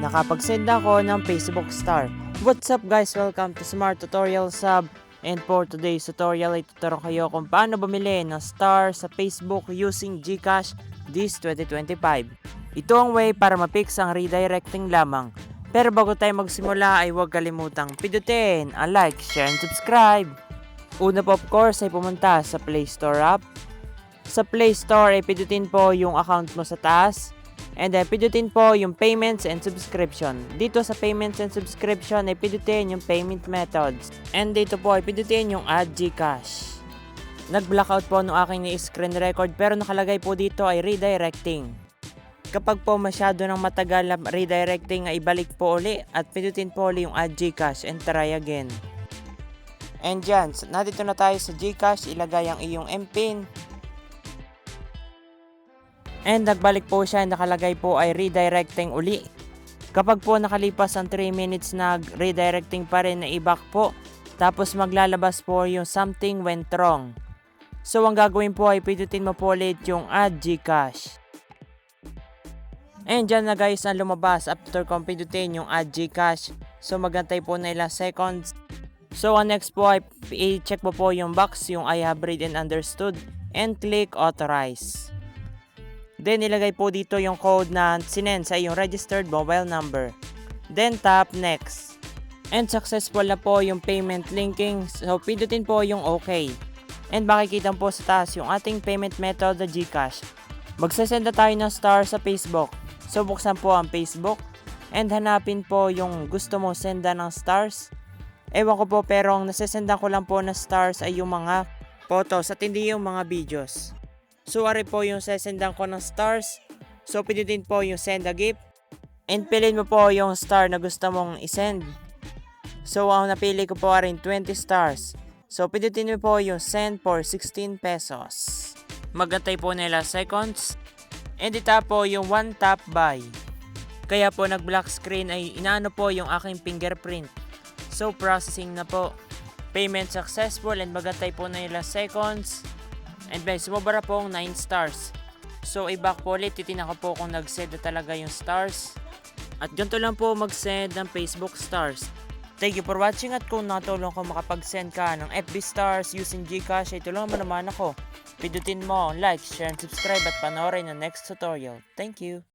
nakapag-send ako ng Facebook Star. What's up guys? Welcome to Smart Tutorial Sub. And for today's tutorial ay tuturo kayo kung paano bumili ng star sa Facebook using GCash this 2025. Ito ang way para ma-fix ang redirecting lamang. Pero bago tayo magsimula ay huwag kalimutang pindutin ang like, share, and subscribe. Una po of course ay pumunta sa Play Store app. Sa Play Store ay pindutin po yung account mo sa taas. And then, pindutin po yung payments and subscription. Dito sa payments and subscription ay pindutin yung payment methods. And dito po ay pindutin yung add GCash. Nag-blackout po nung aking ni-screen record pero nakalagay po dito ay redirecting. Kapag po masyado ng matagal na redirecting ay ibalik po uli at pindutin po uli yung add GCash and try again. And dyan, nandito na tayo sa GCash, ilagay ang iyong MPIN. And nagbalik po siya, nakalagay po ay redirecting uli. Kapag po nakalipas ang 3 minutes na redirecting pa rin na i-back po, tapos maglalabas po yung something went wrong. So ang gagawin po ay pindutin mo po ulit yung add GCash. And dyan na guys ang lumabas after kong pindutin yung add GCash. So magantay po na ilang seconds. So ang next po ay i-check mo po yung box, yung I have read and understood, and click authorize. Then ilagay po dito yung code na sinend sa iyong registered mobile number. Then tap next. And successful na po yung payment linking. So pindutin po yung OK. And makikita po sa taas yung ating payment method na GCash. Magsasend na tayo ng star sa Facebook. So buksan po ang Facebook. And hanapin po yung gusto mo senda ng stars. Ewan ko po pero ang nasesendan ko lang po na stars ay yung mga photos at hindi yung mga videos. So, ari po yung sesendan ko ng stars. So, pindutin po yung send a gift. And piliin mo po yung star na gusto mong isend. So, ang napili ko po rin 20 stars. So, pindutin mo po yung send for 16 pesos. Magantay po nila seconds. And itap po yung one tap buy. Kaya po nag-black screen ay inaano po yung aking fingerprint. So, processing na po. Payment successful and magantay po nila seconds. And guys, sumobra pong 9 stars. So, i-back po ulit. Titignan ko po kung nag-send na talaga yung stars. At ganito lang po mag-send ng Facebook stars. Thank you for watching at kung natulong ko makapag-send ka ng FB stars using GCash ay tulungan mo naman ako. Pindutin mo like, share, and subscribe at panoorin ang next tutorial. Thank you!